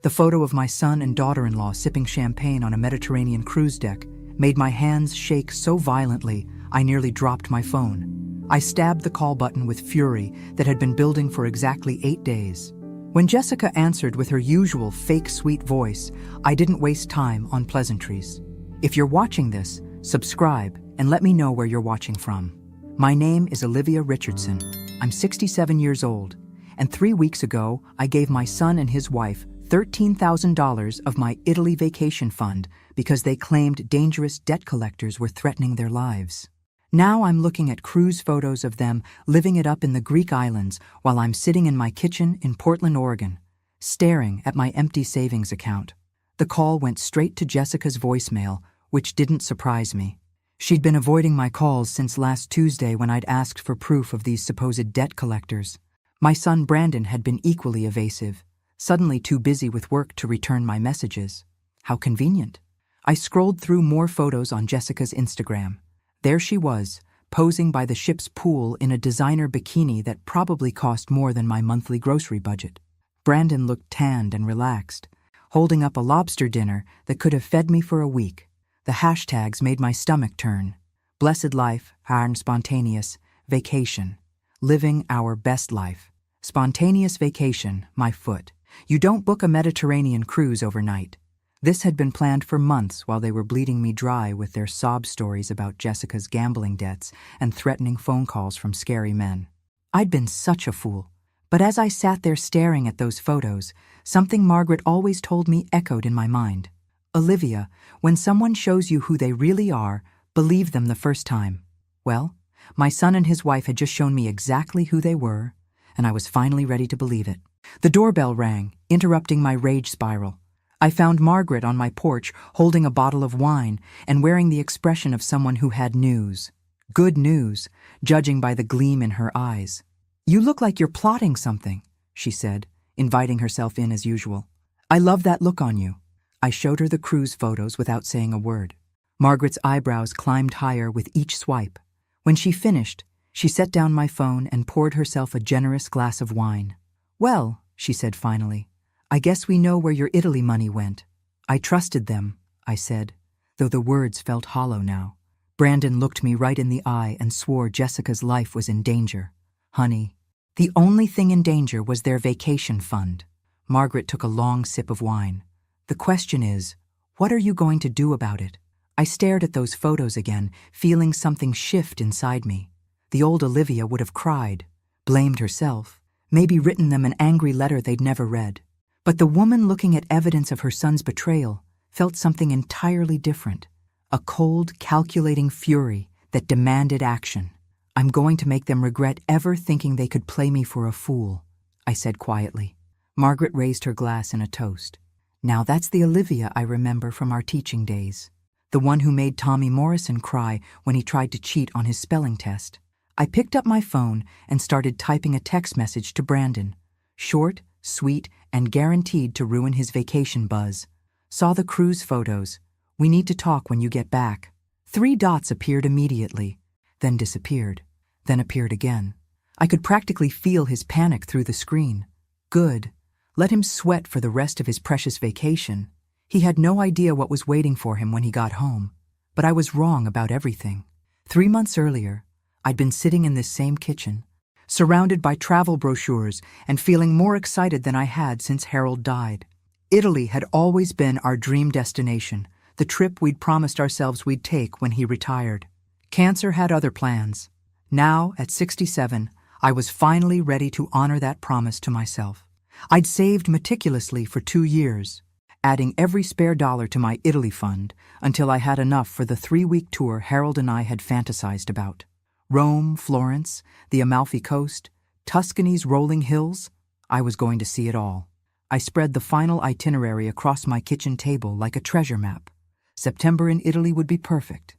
The photo of my son and daughter-in-law sipping champagne on a Mediterranean cruise deck made my hands shake so violently I nearly dropped my phone. I stabbed the call button with fury that had been building for exactly 8 days. When Jessica answered with her usual fake sweet voice, I didn't waste time on pleasantries. If you're watching this, subscribe and let me know where you're watching from. My name is Olivia Richardson. I'm 67 years old, and 3 weeks ago, I gave my son and his wife $13,000 of my Italy vacation fund because they claimed dangerous debt collectors were threatening their lives. Now I'm looking at cruise photos of them living it up in the Greek islands while I'm sitting in my kitchen in Portland, Oregon, staring at my empty savings account. The call went straight to Jessica's voicemail, which didn't surprise me. She'd been avoiding my calls since last Tuesday when I'd asked for proof of these supposed debt collectors. My son Brandon had been equally evasive, suddenly too busy with work to return my messages. How convenient. I scrolled through more photos on Jessica's Instagram. There she was, posing by the ship's pool in a designer bikini that probably cost more than my monthly grocery budget. Brandon looked tanned and relaxed, holding up a lobster dinner that could have fed me for a week. The hashtags made my stomach turn. Blessed life, and spontaneous, vacation. Living our best life. Spontaneous vacation, my foot. You don't book a Mediterranean cruise overnight. This had been planned for months while they were bleeding me dry with their sob stories about Jessica's gambling debts and threatening phone calls from scary men. I'd been such a fool. But as I sat there staring at those photos, something Margaret always told me echoed in my mind. Olivia, when someone shows you who they really are, believe them the first time. Well, my son and his wife had just shown me exactly who they were, and I was finally ready to believe it. The doorbell rang, interrupting my rage spiral. I found Margaret on my porch holding a bottle of wine and wearing the expression of someone who had news. Good news, judging by the gleam in her eyes. "You look like you're plotting something," she said, inviting herself in as usual. "I love that look on you." I showed her the cruise photos without saying a word. Margaret's eyebrows climbed higher with each swipe. When she finished, she set down my phone and poured herself a generous glass of wine. "Well," she said finally, "I guess we know where your Italy money went." "I trusted them," I said, though the words felt hollow now. Brandon looked me right in the eye and swore Jessica's life was in danger. "Honey, the only thing in danger was their vacation fund." Margaret took a long sip of wine. "The question is, what are you going to do about it?" I stared at those photos again, feeling something shift inside me. The old Olivia would have cried, blamed herself, maybe written them an angry letter they'd never read. But the woman looking at evidence of her son's betrayal felt something entirely different. A cold, calculating fury that demanded action. "I'm going to make them regret ever thinking they could play me for a fool," I said quietly. Margaret raised her glass in a toast. Now that's the Olivia I remember from our teaching days. The one who made Tommy Morrison cry when he tried to cheat on his spelling test. I picked up my phone and started typing a text message to Brandon. Short, sweet, and guaranteed to ruin his vacation buzz. "Saw the cruise photos. We need to talk when you get back." 3 dots appeared immediately, then disappeared, then appeared again. I could practically feel his panic through the screen. Good. Let him sweat for the rest of his precious vacation. He had no idea what was waiting for him when he got home. But I was wrong about everything. 3 months earlier, I'd been sitting in this same kitchen, surrounded by travel brochures and feeling more excited than I had since Harold died. Italy had always been our dream destination, the trip we'd promised ourselves we'd take when he retired. Cancer had other plans. Now, at 67, I was finally ready to honor that promise to myself. I'd saved meticulously for 2 years, adding every spare dollar to my Italy fund until I had enough for the 3-week tour Harold and I had fantasized about. Rome, Florence, the Amalfi Coast, Tuscany's rolling hills. I was going to see it all. I spread the final itinerary across my kitchen table like a treasure map. September in Italy would be perfect.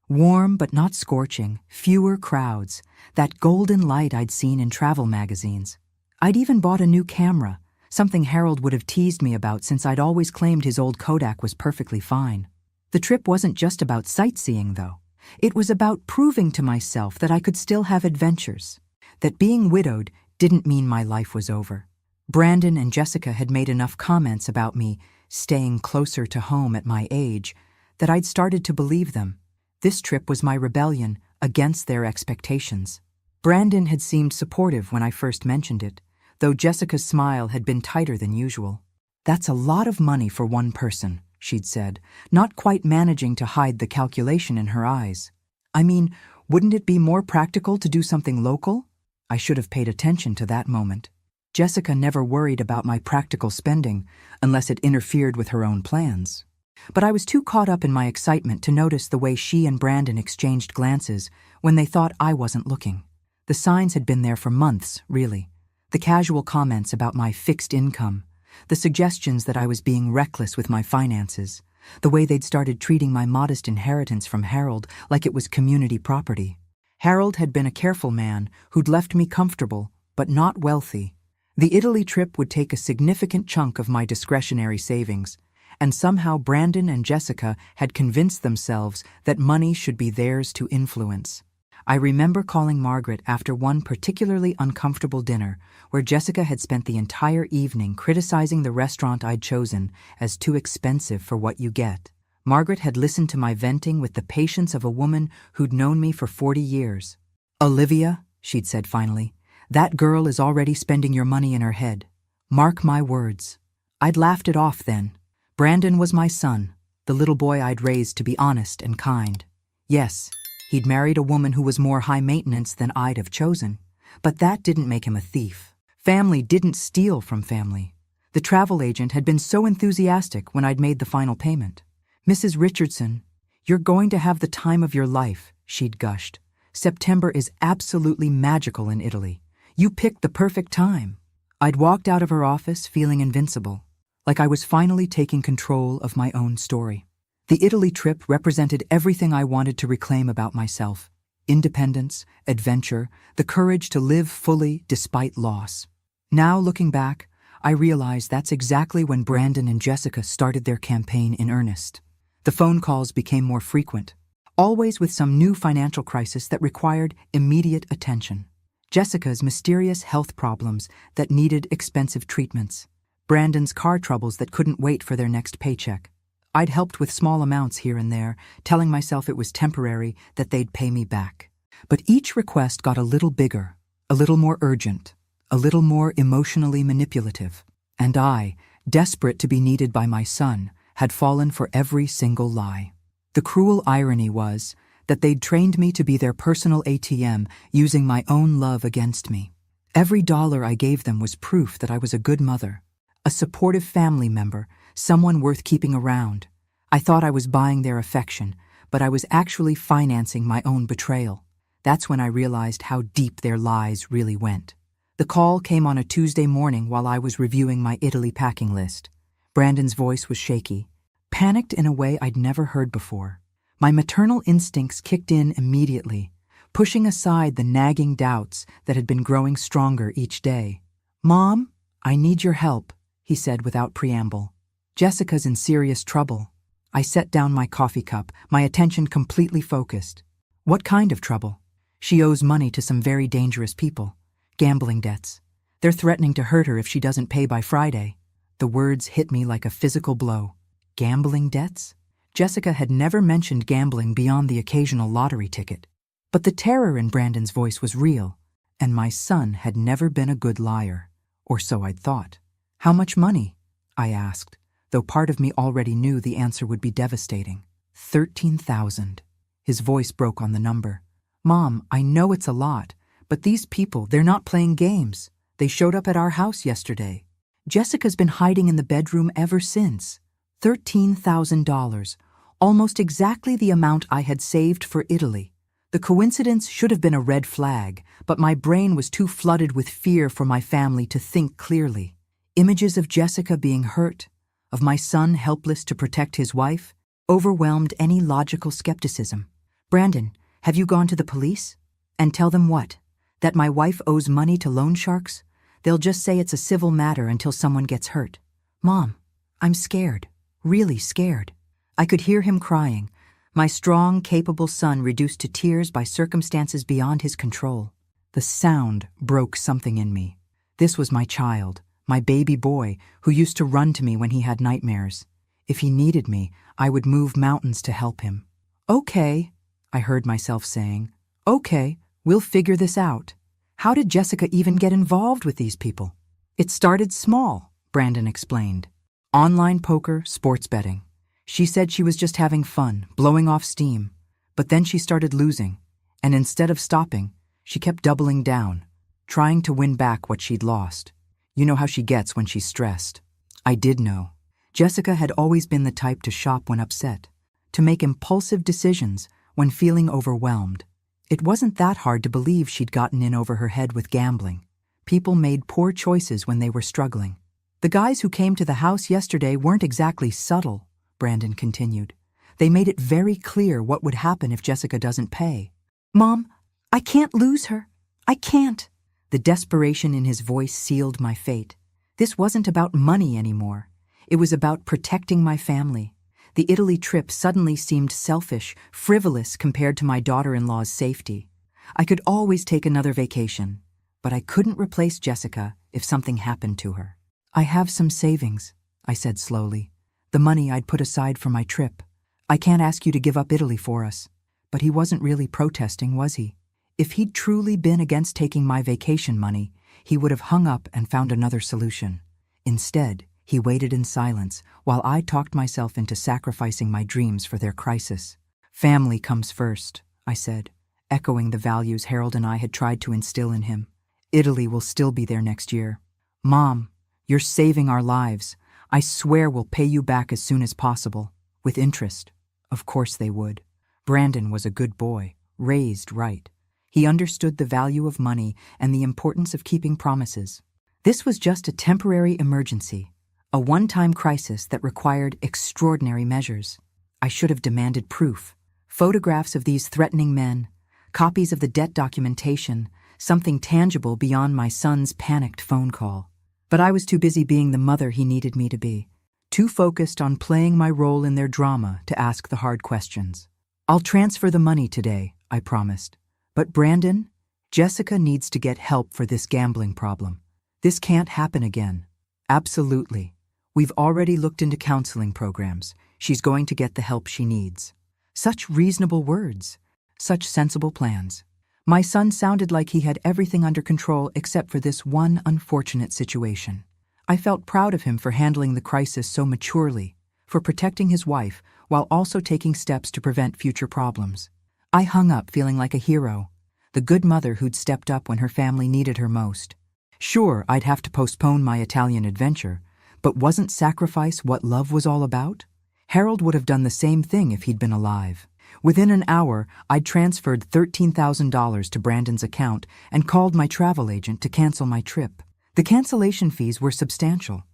Warm but not scorching, fewer crowds, that golden light I'd seen in travel magazines. I'd even bought a new camera, something Harold would have teased me about since I'd always claimed his old Kodak was perfectly fine. The trip wasn't just about sightseeing, though. It was about proving to myself that I could still have adventures, that being widowed didn't mean my life was over. Brandon and Jessica had made enough comments about me staying closer to home at my age that I'd started to believe them. This trip was my rebellion against their expectations. Brandon had seemed supportive when I first mentioned it, though Jessica's smile had been tighter than usual. "That's a lot of money for one person," she'd said, not quite managing to hide the calculation in her eyes. "I mean, wouldn't it be more practical to do something local?" I should have paid attention to that moment. Jessica never worried about my practical spending unless it interfered with her own plans. But I was too caught up in my excitement to notice the way she and Brandon exchanged glances when they thought I wasn't looking. The signs had been there for months, really. The casual comments about my fixed income, the suggestions that I was being reckless with my finances, the way they'd started treating my modest inheritance from Harold like it was community property. Harold had been a careful man who'd left me comfortable, but not wealthy. The Italy trip would take a significant chunk of my discretionary savings, and somehow Brandon and Jessica had convinced themselves that money should be theirs to influence. I remember calling Margaret after one particularly uncomfortable dinner where Jessica had spent the entire evening criticizing the restaurant I'd chosen as too expensive for what you get. Margaret had listened to my venting with the patience of a woman who'd known me for 40 years. "Olivia," she'd said finally, "that girl is already spending your money in her head. Mark my words." I'd laughed it off then. Brandon was my son, the little boy I'd raised to be honest and kind. Yes, he'd married a woman who was more high maintenance than I'd have chosen, but that didn't make him a thief. Family didn't steal from family. The travel agent had been so enthusiastic when I'd made the final payment. "Mrs. Richardson, you're going to have the time of your life," she'd gushed. "September is absolutely magical in Italy. You picked the perfect time." I'd walked out of her office feeling invincible, like I was finally taking control of my own story. The Italy trip represented everything I wanted to reclaim about myself: independence, adventure, the courage to live fully despite loss. Now, looking back, I realize that's exactly when Brandon and Jessica started their campaign in earnest. The phone calls became more frequent, always with some new financial crisis that required immediate attention. Jessica's mysterious health problems that needed expensive treatments. Brandon's car troubles that couldn't wait for their next paycheck. I'd helped with small amounts here and there, telling myself it was temporary, that they'd pay me back. But each request got a little bigger, a little more urgent, a little more emotionally manipulative. And I, desperate to be needed by my son, had fallen for every single lie. The cruel irony was that they'd trained me to be their personal ATM, using my own love against me. Every dollar I gave them was proof that I was a good mother, a supportive family member, someone worth keeping around. I thought I was buying their affection, but I was actually financing my own betrayal. That's when I realized how deep their lies really went. The call came on a Tuesday morning while I was reviewing my Italy packing list. Brandon's voice was shaky, panicked in a way I'd never heard before. My maternal instincts kicked in immediately, pushing aside the nagging doubts that had been growing stronger each day. "Mom, I need your help," he said without preamble. "Jessica's in serious trouble." I set down my coffee cup, my attention completely focused. "What kind of trouble?" "She owes money to some very dangerous people. Gambling debts. They're threatening to hurt her if she doesn't pay by Friday." The words hit me like a physical blow. Gambling debts? Jessica had never mentioned gambling beyond the occasional lottery ticket. But the terror in Brandon's voice was real, and my son had never been a good liar, or so I'd thought. "How much money?" I asked, though part of me already knew the answer would be devastating. 13,000. His voice broke on the number. "Mom, I know it's a lot, but these people, they're not playing games. They showed up at our house yesterday. Jessica's been hiding in the bedroom ever since. $13,000, almost exactly the amount I had saved for Italy. The coincidence should have been a red flag, but my brain was too flooded with fear for my family to think clearly. Images of Jessica being hurt, of my son helpless to protect his wife, overwhelmed any logical skepticism. "Brandon, have you gone to the police? And tell them what? That my wife owes money to loan sharks? They'll just say it's a civil matter until someone gets hurt." "Mom, I'm scared, really scared." I could hear him crying, my strong, capable son reduced to tears by circumstances beyond his control. The sound broke something in me. This was my child, my baby boy who used to run to me when he had nightmares. If he needed me, I would move mountains to help him. Okay, I heard myself saying. Okay, we'll figure this out. How did Jessica even get involved with these people? It started small, Brandon explained. Online poker, sports betting. She said she was just having fun, blowing off steam. But then she started losing, and instead of stopping, she kept doubling down, trying to win back what she'd lost. You know how she gets when she's stressed. I did know. Jessica had always been the type to shop when upset, to make impulsive decisions when feeling overwhelmed. It wasn't that hard to believe she'd gotten in over her head with gambling. People made poor choices when they were struggling. The guys who came to the house yesterday weren't exactly subtle, Brandon continued. They made it very clear what would happen if Jessica doesn't pay. Mom, I can't lose her. I can't. The desperation in his voice sealed my fate. This wasn't about money anymore. It was about protecting my family. The Italy trip suddenly seemed selfish, frivolous compared to my daughter-in-law's safety. I could always take another vacation, but I couldn't replace Jessica if something happened to her. I have some savings, I said slowly. The money I'd put aside for my trip. I can't ask you to give up Italy for us. But he wasn't really protesting, was he? If he'd truly been against taking my vacation money, he would have hung up and found another solution. Instead, he waited in silence while I talked myself into sacrificing my dreams for their crisis. Family comes first, I said, echoing the values Harold and I had tried to instill in him. Italy will still be there next year. Mom, you're saving our lives. I swear we'll pay you back as soon as possible, with interest. Of course they would. Brandon was a good boy, raised right. He understood the value of money and the importance of keeping promises. This was just a temporary emergency, a one-time crisis that required extraordinary measures. I should have demanded proof. Photographs of these threatening men, copies of the debt documentation, something tangible beyond my son's panicked phone call. But I was too busy being the mother he needed me to be. Too focused on playing my role in their drama to ask the hard questions. I'll transfer the money today, I promised. But Brandon, Jessica needs to get help for this gambling problem. This can't happen again. Absolutely. We've already looked into counseling programs. She's going to get the help she needs. Such reasonable words. Such sensible plans. My son sounded like he had everything under control except for this one unfortunate situation. I felt proud of him for handling the crisis so maturely, for protecting his wife while also taking steps to prevent future problems. I hung up feeling like a hero, the good mother who'd stepped up when her family needed her most. Sure, I'd have to postpone my Italian adventure, but wasn't sacrifice what love was all about? Harold would have done the same thing if he'd been alive. Within an hour, I'd transferred $13,000 to Brandon's account and called my travel agent to cancel my trip. The cancellation fees were substantial.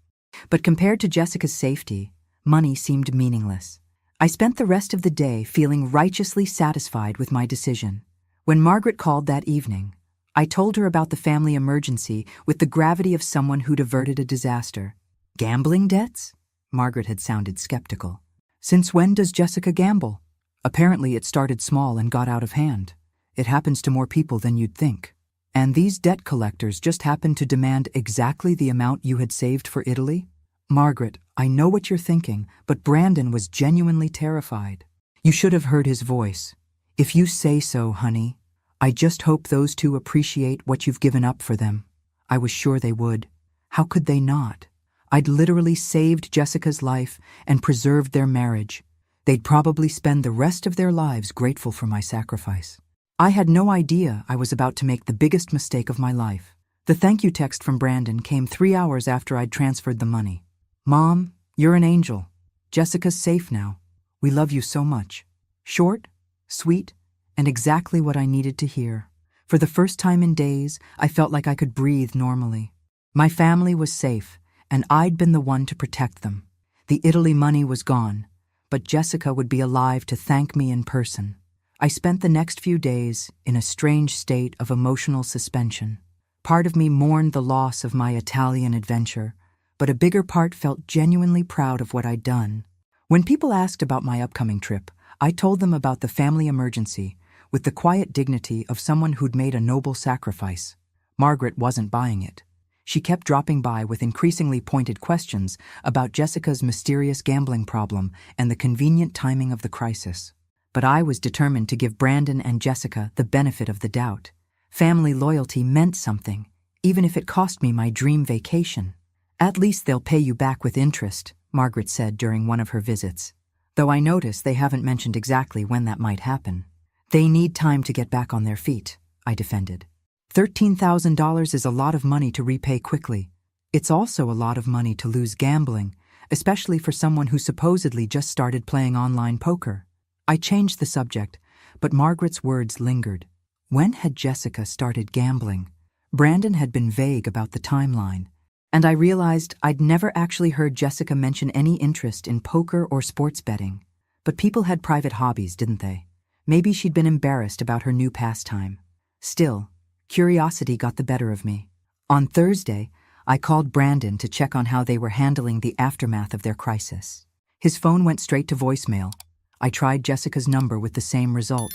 But compared to Jessica's safety, money seemed meaningless. I spent the rest of the day feeling righteously satisfied with my decision. When Margaret called that evening, I told her about the family emergency with the gravity of someone who'd averted a disaster. Gambling debts? Margaret had sounded skeptical. Since when does Jessica gamble? Apparently it started small and got out of hand. It happens to more people than you'd think. And these debt collectors just happened to demand exactly the amount you had saved for Italy? Margaret, I know what you're thinking, but Brandon was genuinely terrified. You should have heard his voice. If you say so, honey. I just hope those two appreciate what you've given up for them. I was sure they would. How could they not? I'd literally saved Jessica's life and preserved their marriage. They'd probably spend the rest of their lives grateful for my sacrifice. I had no idea I was about to make the biggest mistake of my life. The thank you text from Brandon came 3 hours after I'd transferred the money. Mom, you're an angel. Jessica's safe now. We love you so much. Short, sweet, and exactly what I needed to hear. For the first time in days, I felt like I could breathe normally. My family was safe, and I'd been the one to protect them. The Italy money was gone, but Jessica would be alive to thank me in person. I spent the next few days in a strange state of emotional suspension. Part of me mourned the loss of my Italian adventure, but a bigger part felt genuinely proud of what I'd done. When people asked about my upcoming trip, I told them about the family emergency with the quiet dignity of someone who'd made a noble sacrifice. Margaret wasn't buying it. She kept dropping by with increasingly pointed questions about Jessica's mysterious gambling problem and the convenient timing of the crisis. But I was determined to give Brandon and Jessica the benefit of the doubt. Family loyalty meant something, even if it cost me my dream vacation. "At least they'll pay you back with interest," Margaret said during one of her visits. Though I notice they haven't mentioned exactly when that might happen. "They need time to get back on their feet," I defended. $13,000 is a lot of money to repay quickly. It's also a lot of money to lose gambling, especially for someone who supposedly just started playing online poker. I changed the subject, but Margaret's words lingered. When had Jessica started gambling? Brandon had been vague about the timeline, and I realized I'd never actually heard Jessica mention any interest in poker or sports betting. But people had private hobbies, didn't they? Maybe she'd been embarrassed about her new pastime. Still, curiosity got the better of me. On Thursday, I called Brandon to check on how they were handling the aftermath of their crisis. His phone went straight to voicemail. I tried Jessica's number with the same result.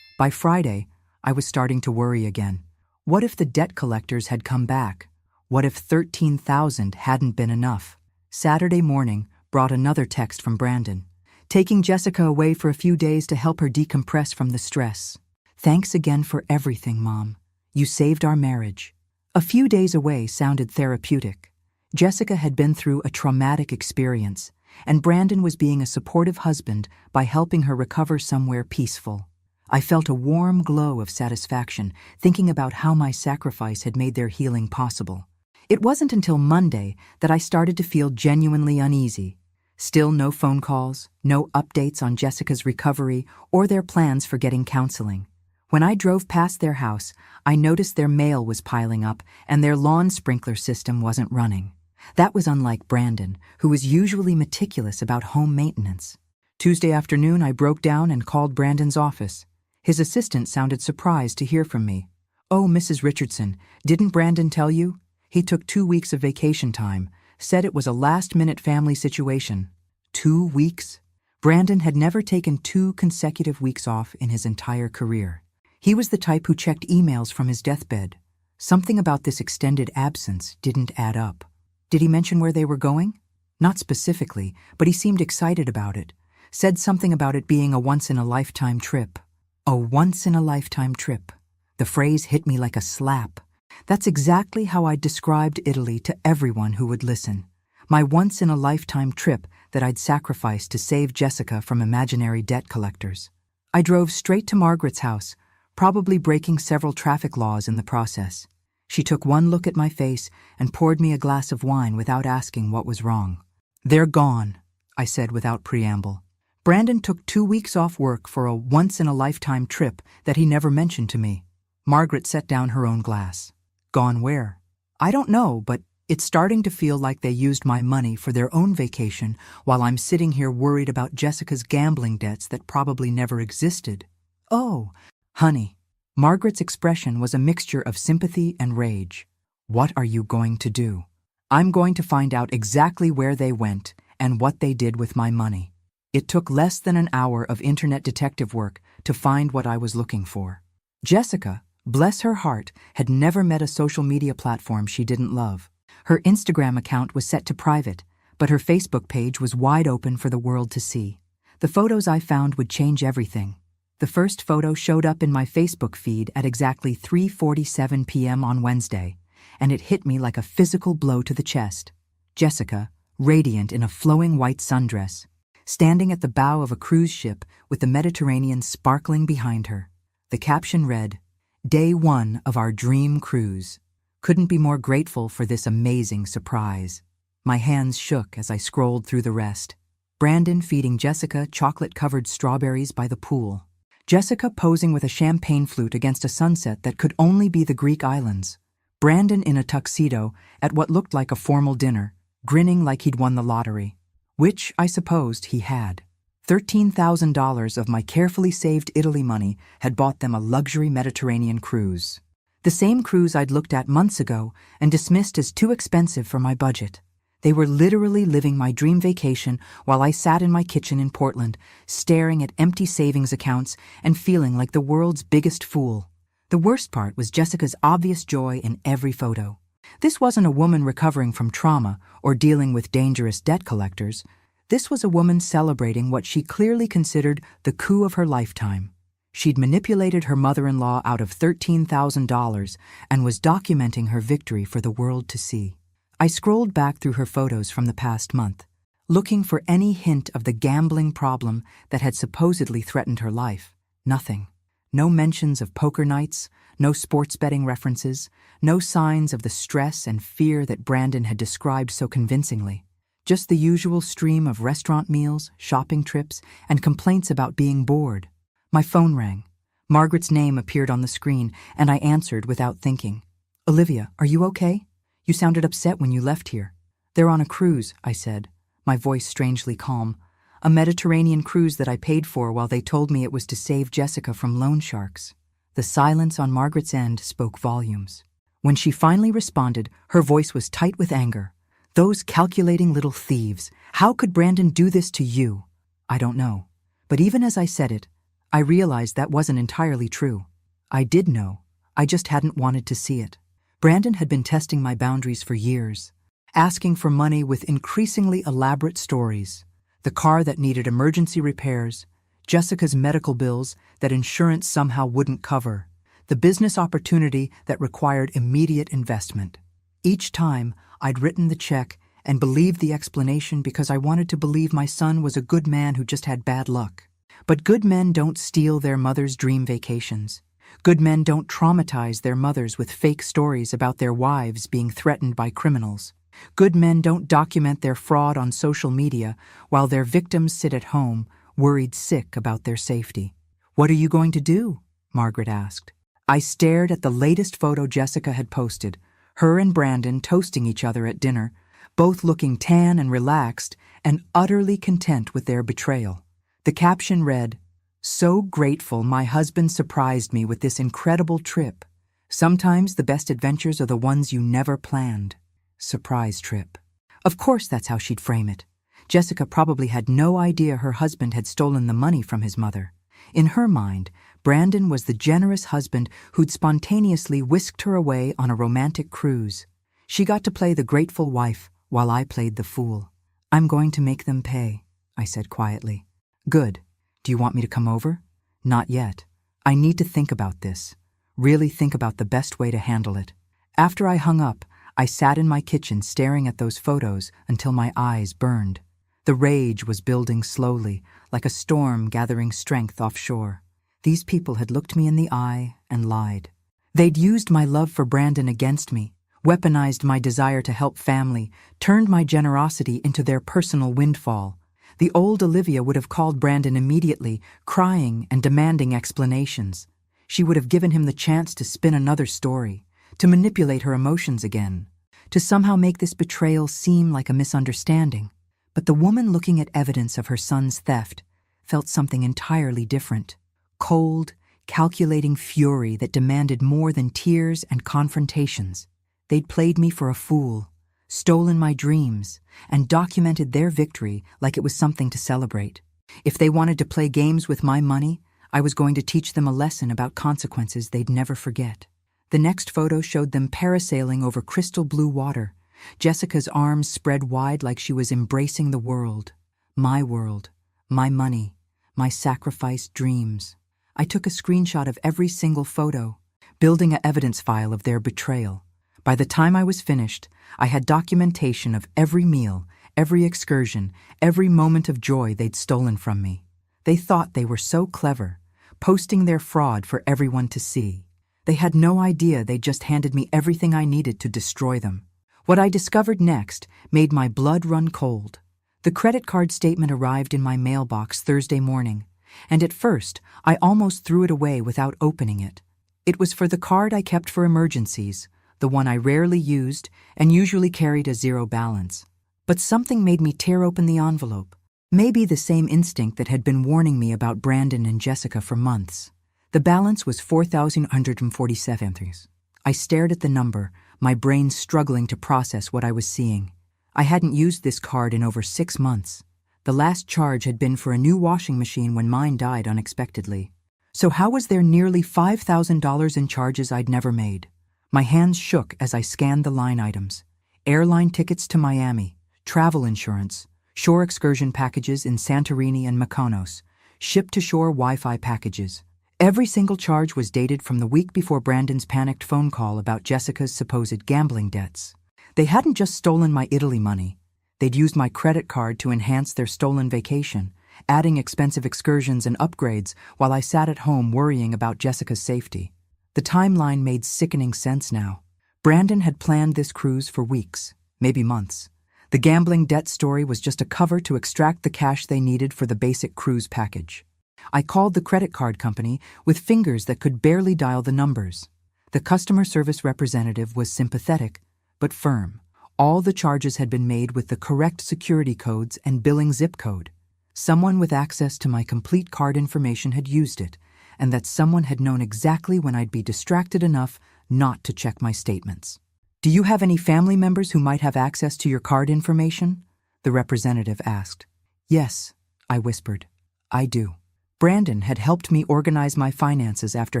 By Friday, I was starting to worry again. What if the debt collectors had come back? What if $13,000 hadn't been enough? Saturday morning brought another text from Brandon, taking Jessica away for a few days to help her decompress from the stress. "Thanks again for everything, Mom. You saved our marriage." A few days away sounded therapeutic. Jessica had been through a traumatic experience, and Brandon was being a supportive husband by helping her recover somewhere peaceful. I felt a warm glow of satisfaction thinking about how my sacrifice had made their healing possible. It wasn't until Monday that I started to feel genuinely uneasy. Still no phone calls, no updates on Jessica's recovery or their plans for getting counseling. When I drove past their house, I noticed their mail was piling up and their lawn sprinkler system wasn't running. That was unlike Brandon, who was usually meticulous about home maintenance. Tuesday afternoon, I broke down and called Brandon's office. His assistant sounded surprised to hear from me. "Oh, Mrs. Richardson, didn't Brandon tell you? He took 2 weeks of vacation time, said it was a last-minute family situation." 2 weeks? Brandon had never taken 2 consecutive weeks off in his entire career. He was the type who checked emails from his deathbed. Something about this extended absence didn't add up. Did he mention where they were going? Not specifically, but he seemed excited about it. Said something about it being a once-in-a-lifetime trip. A once-in-a-lifetime trip. The phrase hit me like a slap. That's exactly how I described Italy to everyone who would listen. My once-in-a-lifetime trip that I'd sacrificed to save Jessica from imaginary debt collectors. I drove straight to Margaret's house, probably breaking several traffic laws in the process. She took one look at my face and poured me a glass of wine without asking what was wrong. "They're gone," I said without preamble. Brandon took 2 weeks off work for a once-in-a-lifetime trip that he never mentioned to me. Margaret set down her own glass. "Gone where?" "I don't know, but it's starting to feel like they used my money for their own vacation while I'm sitting here worried about Jessica's gambling debts that probably never existed." "Oh, honey." Margaret's expression was a mixture of sympathy and rage. "What are you going to do?" "I'm going to find out exactly where they went and what they did with my money." It took less than an hour of internet detective work to find what I was looking for. Jessica, bless her heart, had never met a social media platform she didn't love. Her Instagram account was set to private, but her Facebook page was wide open for the world to see. The photos I found would change everything. The first photo showed up in my Facebook feed at exactly 3:47 p.m. on Wednesday, and it hit me like a physical blow to the chest. Jessica, radiant in a flowing white sundress, standing at the bow of a cruise ship with the Mediterranean sparkling behind her. The caption read, "Day 1 of our dream cruise. Couldn't be more grateful for this amazing surprise." My hands shook as I scrolled through the rest. Brandon feeding Jessica chocolate-covered strawberries by the pool. Jessica posing with a champagne flute against a sunset that could only be the Greek islands. Brandon in a tuxedo at what looked like a formal dinner, grinning like he'd won the lottery. Which, I supposed, he had. $13,000 of my carefully saved Italy money had bought them a luxury Mediterranean cruise. The same cruise I'd looked at months ago and dismissed as too expensive for my budget. They were literally living my dream vacation while I sat in my kitchen in Portland, staring at empty savings accounts and feeling like the world's biggest fool. The worst part was Jessica's obvious joy in every photo. This wasn't a woman recovering from trauma or dealing with dangerous debt collectors. This was a woman celebrating what she clearly considered the coup of her lifetime. She'd manipulated her mother-in-law out of $13,000 and was documenting her victory for the world to see. I scrolled back through her photos from the past month, looking for any hint of the gambling problem that had supposedly threatened her life. Nothing. No mentions of poker nights, no sports betting references, no signs of the stress and fear that Brandon had described so convincingly. Just the usual stream of restaurant meals, shopping trips, and complaints about being bored. My phone rang. Margaret's name appeared on the screen, and I answered without thinking. "Olivia, are you okay? You sounded upset when you left here." "They're on a cruise," I said, my voice strangely calm. "A Mediterranean cruise that I paid for while they told me it was to save Jessica from loan sharks." The silence on Margaret's end spoke volumes. When she finally responded, her voice was tight with anger. "Those calculating little thieves. How could Brandon do this to you?" "I don't know." But even as I said it, I realized that wasn't entirely true. I did know. I just hadn't wanted to see it. Brandon had been testing my boundaries for years, asking for money with increasingly elaborate stories. The car that needed emergency repairs, Jessica's medical bills that insurance somehow wouldn't cover, the business opportunity that required immediate investment. Each time, I'd written the check and believed the explanation because I wanted to believe my son was a good man who just had bad luck. But good men don't steal their mother's dream vacations. Good men don't traumatize their mothers with fake stories about their wives being threatened by criminals. Good men don't document their fraud on social media while their victims sit at home, worried sick about their safety. "What are you going to do?" Margaret asked. I stared at the latest photo Jessica had posted, her and Brandon toasting each other at dinner, both looking tan and relaxed and utterly content with their betrayal. The caption read, "So grateful my husband surprised me with this incredible trip. Sometimes the best adventures are the ones you never planned." Surprise trip. Of course that's how she'd frame it. Jessica probably had no idea her husband had stolen the money from his mother. In her mind, Brandon was the generous husband who'd spontaneously whisked her away on a romantic cruise. She got to play the grateful wife while I played the fool. "I'm going to make them pay," I said quietly. "Good. Do you want me to come over?" "Not yet. I need to think about this. Really think about the best way to handle it." After I hung up, I sat in my kitchen staring at those photos until my eyes burned. The rage was building slowly, like a storm gathering strength offshore. These people had looked me in the eye and lied. They'd used my love for Brandon against me, weaponized my desire to help family, turned my generosity into their personal windfall. The old Olivia would have called Brandon immediately, crying and demanding explanations. She would have given him the chance to spin another story, to manipulate her emotions again, to somehow make this betrayal seem like a misunderstanding. But the woman looking at evidence of her son's theft felt something entirely different. Cold, calculating fury that demanded more than tears and confrontations. They'd played me for a fool, stolen my dreams, and documented their victory like it was something to celebrate. If they wanted to play games with my money, I was going to teach them a lesson about consequences they'd never forget. The next photo showed them parasailing over crystal blue water, Jessica's arms spread wide like she was embracing the world. My world, my money, my sacrificed dreams. I took a screenshot of every single photo, building an evidence file of their betrayal. By the time I was finished, I had documentation of every meal, every excursion, every moment of joy they'd stolen from me. They thought they were so clever, posting their fraud for everyone to see. They had no idea they'd just handed me everything I needed to destroy them. What I discovered next made my blood run cold. The credit card statement arrived in my mailbox Thursday morning, and at first I almost threw it away without opening it. It was for the card I kept for emergencies, the one I rarely used and usually carried a zero balance. But something made me tear open the envelope. Maybe the same instinct that had been warning me about Brandon and Jessica for months. The balance was $4,147. I stared at the number, my brain struggling to process what I was seeing. I hadn't used this card in over 6 months. The last charge had been for a new washing machine when mine died unexpectedly. So how was there nearly $5,000 in charges I'd never made? My hands shook as I scanned the line items. Airline tickets to Miami, travel insurance, shore excursion packages in Santorini and Mykonos, ship-to-shore Wi-Fi packages. Every single charge was dated from the week before Brandon's panicked phone call about Jessica's supposed gambling debts. They hadn't just stolen my Italy money. They'd used my credit card to enhance their stolen vacation, adding expensive excursions and upgrades while I sat at home worrying about Jessica's safety. The timeline made sickening sense now. Brandon had planned this cruise for weeks, maybe months. The gambling debt story was just a cover to extract the cash they needed for the basic cruise package. I called the credit card company with fingers that could barely dial the numbers. The customer service representative was sympathetic, but firm. All the charges had been made with the correct security codes and billing zip code. Someone with access to my complete card information had used it, and that someone had known exactly when I'd be distracted enough not to check my statements. "Do you have any family members who might have access to your card information?" the representative asked. "Yes," I whispered. "I do." Brandon had helped me organize my finances after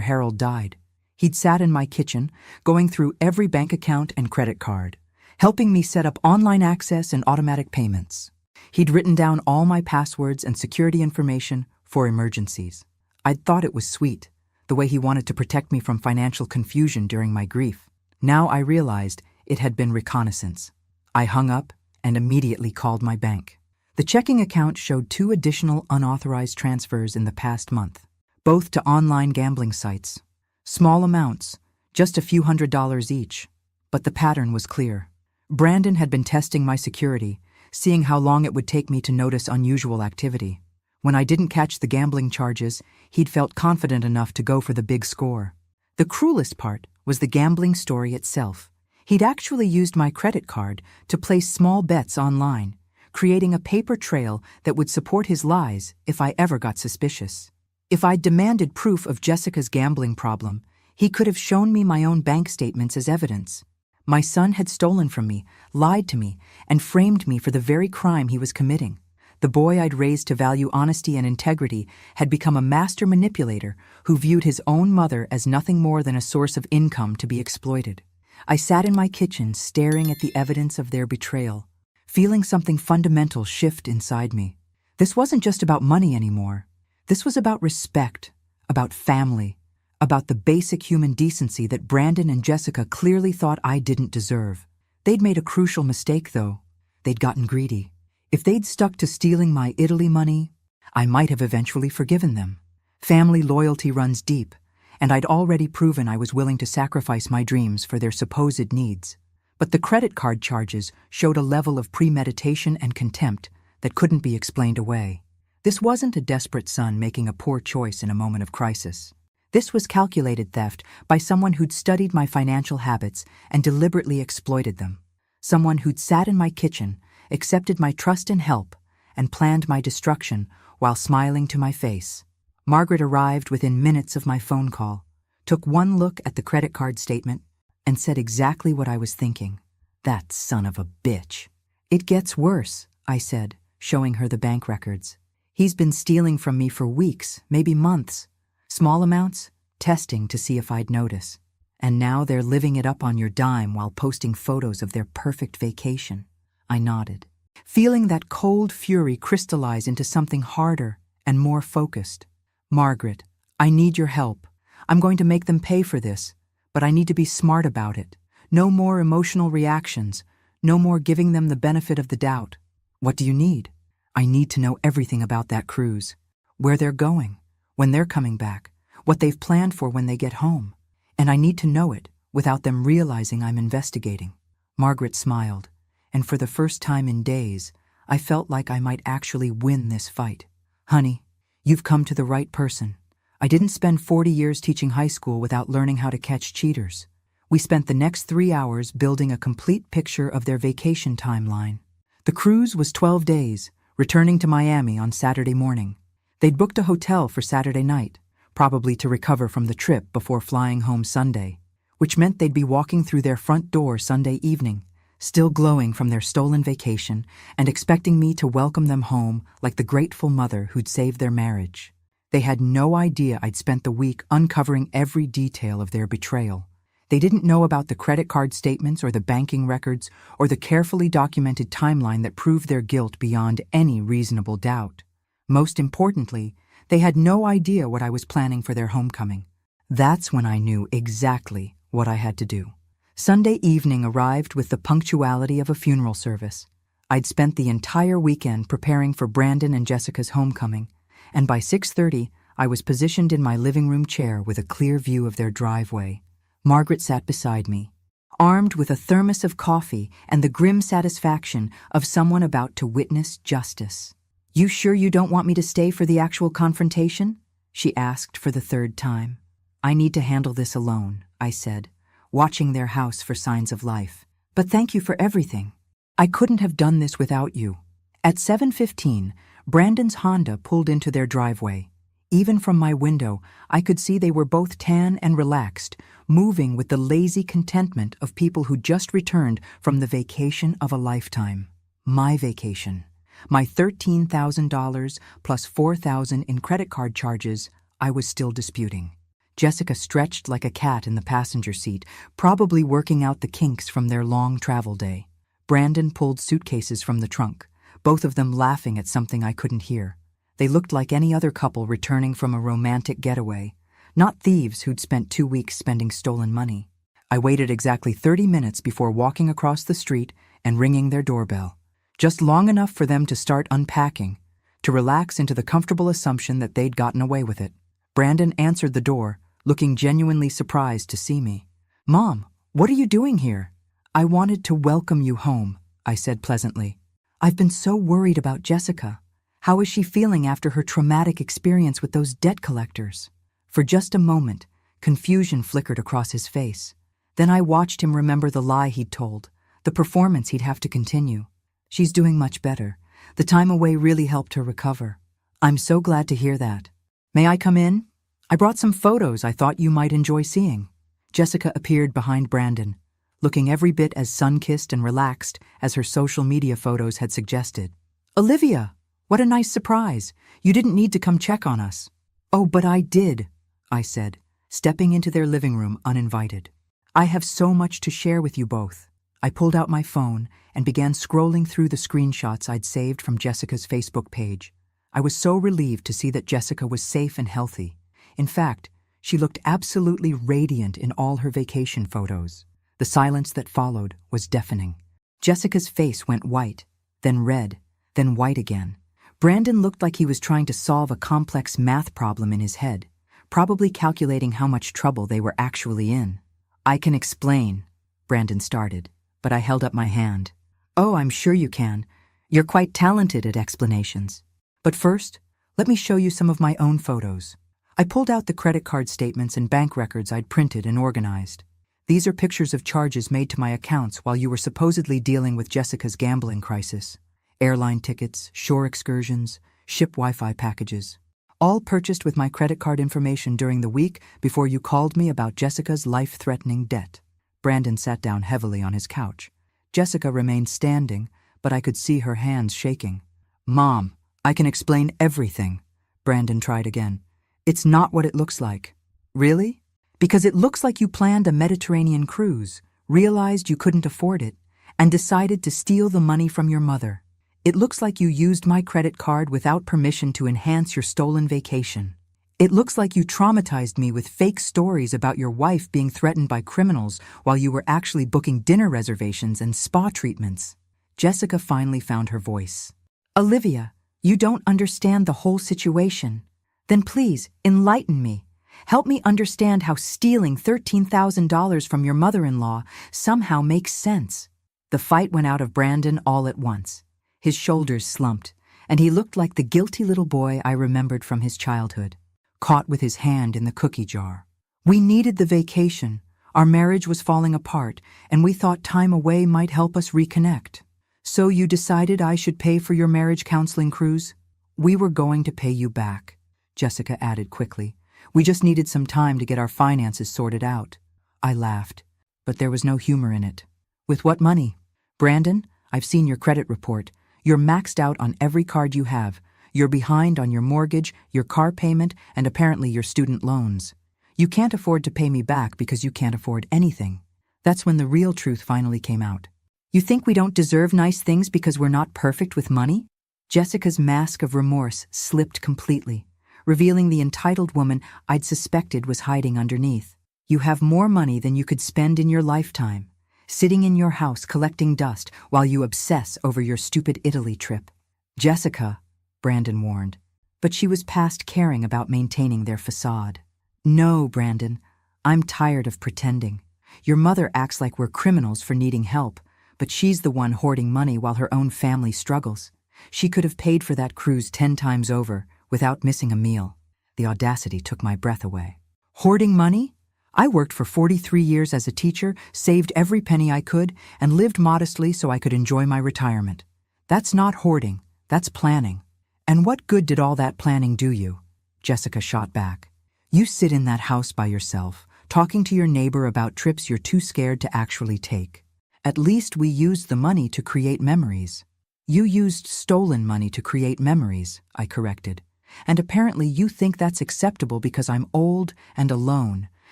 Harold died. He'd sat in my kitchen, going through every bank account and credit card, helping me set up online access and automatic payments. He'd written down all my passwords and security information for emergencies. I'd thought it was sweet, the way he wanted to protect me from financial confusion during my grief. Now I realized it had been reconnaissance. I hung up and immediately called my bank. The checking account showed 2 additional unauthorized transfers in the past month, both to online gambling sites. Small amounts, just a few $100s each, but the pattern was clear. Brandon had been testing my security, seeing how long it would take me to notice unusual activity. When I didn't catch the gambling charges, he'd felt confident enough to go for the big score. The cruelest part was the gambling story itself. He'd actually used my credit card to place small bets online, creating a paper trail that would support his lies if I ever got suspicious. If I'd demanded proof of Jessica's gambling problem, he could have shown me my own bank statements as evidence. My son had stolen from me, lied to me, and framed me for the very crime he was committing. The boy I'd raised to value honesty and integrity had become a master manipulator who viewed his own mother as nothing more than a source of income to be exploited. I sat in my kitchen staring at the evidence of their betrayal, feeling something fundamental shift inside me. This wasn't just about money anymore. This was about respect, about family, about the basic human decency that Brandon and Jessica clearly thought I didn't deserve. They'd made a crucial mistake, though. They'd gotten greedy. If they'd stuck to stealing my Italy money, I might have eventually forgiven them. Family loyalty runs deep, and I'd already proven I was willing to sacrifice my dreams for their supposed needs. But the credit card charges showed a level of premeditation and contempt that couldn't be explained away. This wasn't a desperate son making a poor choice in a moment of crisis. This was calculated theft by someone who'd studied my financial habits and deliberately exploited them. Someone who'd sat in my kitchen, accepted my trust and help, and planned my destruction while smiling to my face. Margaret arrived within minutes of my phone call, took one look at the credit card statement, and said exactly what I was thinking. "That son of a bitch." "It gets worse," I said, showing her the bank records. "He's been stealing from me for weeks, maybe months. Small amounts, testing to see if I'd notice. And now they're living it up on your dime while posting photos of their perfect vacation." I nodded, feeling that cold fury crystallize into something harder and more focused. "Margaret, I need your help. I'm going to make them pay for this, but I need to be smart about it. No more emotional reactions, no more giving them the benefit of the doubt. What do you need?" "I need to know everything about that cruise. Where they're going, when they're coming back, what they've planned for when they get home. And I need to know it without them realizing I'm investigating." Margaret smiled, and for the first time in days, I felt like I might actually win this fight. "Honey, you've come to the right person. I didn't spend 40 years teaching high school without learning how to catch cheaters." We spent the next 3 hours building a complete picture of their vacation timeline. The cruise was 12 days, returning to Miami on Saturday morning. They'd booked a hotel for Saturday night, probably to recover from the trip before flying home Sunday, which meant they'd be walking through their front door Sunday evening, still glowing from their stolen vacation and expecting me to welcome them home like the grateful mother who'd saved their marriage. They had no idea I'd spent the week uncovering every detail of their betrayal, They didn't know about the credit card statements or the banking records or the carefully documented timeline that proved their guilt beyond any reasonable doubt. Most importantly, they had no idea what I was planning for their homecoming. That's when I knew exactly what I had to do. Sunday evening arrived with the punctuality of a funeral service. I'd spent the entire weekend preparing for Brandon and Jessica's homecoming, and by 6:30, I was positioned in my living room chair with a clear view of their driveway. Margaret sat beside me, armed with a thermos of coffee and the grim satisfaction of someone about to witness justice. "You sure you don't want me to stay for the actual confrontation?" she asked for the third time. "I need to handle this alone," I said, watching their house for signs of life. "But thank you for everything. I couldn't have done this without you." At 7:15, Brandon's Honda pulled into their driveway. Even from my window, I could see they were both tan and relaxed, moving with the lazy contentment of people who just returned from the vacation of a lifetime. My vacation. My $13,000 plus $4,000 in credit card charges I was still disputing. Jessica stretched like a cat in the passenger seat, probably working out the kinks from their long travel day. Brandon pulled suitcases from the trunk, both of them laughing at something I couldn't hear. They looked like any other couple returning from a romantic getaway, not thieves who'd spent 2 weeks spending stolen money. I waited exactly 30 minutes before walking across the street and ringing their doorbell, just long enough for them to start unpacking, to relax into the comfortable assumption that they'd gotten away with it. Brandon answered the door, looking genuinely surprised to see me. "Mom, what are you doing here?" "I wanted to welcome you home," I said pleasantly. "I've been so worried about Jessica. How is she feeling after her traumatic experience with those debt collectors?" For just a moment, confusion flickered across his face. Then I watched him remember the lie he'd told, the performance he'd have to continue. "She's doing much better. The time away really helped her recover." "I'm so glad to hear that. May I come in? I brought some photos I thought you might enjoy seeing." Jessica appeared behind Brandon, looking every bit as sun-kissed and relaxed as her social media photos had suggested. "Olivia, what a nice surprise. You didn't need to come check on us." "Oh, but I did," I said, stepping into their living room uninvited. "I have so much to share with you both." I pulled out my phone and began scrolling through the screenshots I'd saved from Jessica's Facebook page. I was so relieved to see that Jessica was safe and healthy. In fact, she looked absolutely radiant in all her vacation photos. The silence that followed was deafening. Jessica's face went white, then red, then white again. Brandon looked like he was trying to solve a complex math problem in his head, probably calculating how much trouble they were actually in. "I can explain," Brandon started, but I held up my hand. "Oh, I'm sure you can. You're quite talented at explanations. But first, let me show you some of my own photos." I pulled out the credit card statements and bank records I'd printed and organized. "These are pictures of charges made to my accounts while you were supposedly dealing with Jessica's gambling crisis. Airline tickets, shore excursions, ship Wi-Fi packages. All purchased with my credit card information during the week before you called me about Jessica's life-threatening debt." Brandon sat down heavily on his couch. Jessica remained standing, but I could see her hands shaking. "Mom, I can explain everything," Brandon tried again. "It's not what it looks like." "Really?" "Because it looks like you planned a Mediterranean cruise, realized you couldn't afford it, and decided to steal the money from your mother. It looks like you used my credit card without permission to enhance your stolen vacation. It looks like you traumatized me with fake stories about your wife being threatened by criminals while you were actually booking dinner reservations and spa treatments." Jessica finally found her voice. "Olivia, you don't understand the whole situation. Then please, enlighten me. Help me understand how stealing $13,000 from your mother-in-law somehow makes sense." The fight went out of Brandon all at once. His shoulders slumped, and he looked like the guilty little boy I remembered from his childhood, caught with his hand in the cookie jar. "We needed the vacation. Our marriage was falling apart, and we thought time away might help us reconnect. So you decided I should pay for your marriage counseling cruise? We were going to pay you back," Jessica added quickly. "We just needed some time to get our finances sorted out." I laughed, but there was no humor in it. "With what money?" "Brandon, I've seen your credit report. You're maxed out on every card you have. You're behind on your mortgage, your car payment, and apparently your student loans. You can't afford to pay me back because you can't afford anything. That's when the real truth finally came out. You think we don't deserve nice things because we're not perfect with money? Jessica's mask of remorse slipped completely, revealing the entitled woman I'd suspected was hiding underneath. You have more money than you could spend in your lifetime, sitting in your house collecting dust while you obsess over your stupid Italy trip. Jessica, Brandon warned, but she was past caring about maintaining their facade. No, Brandon, I'm tired of pretending. Your mother acts like we're criminals for needing help, but she's the one hoarding money while her own family struggles. She could have paid for that cruise 10 times over without missing a meal. The audacity took my breath away. Hoarding money? I worked for 43 years as a teacher, saved every penny I could, and lived modestly so I could enjoy my retirement. That's not hoarding, that's planning. And what good did all that planning do you? Jessica shot back. You sit in that house by yourself, talking to your neighbor about trips you're too scared to actually take. At least we used the money to create memories. You used stolen money to create memories, I corrected. And apparently you think that's acceptable because I'm old and alone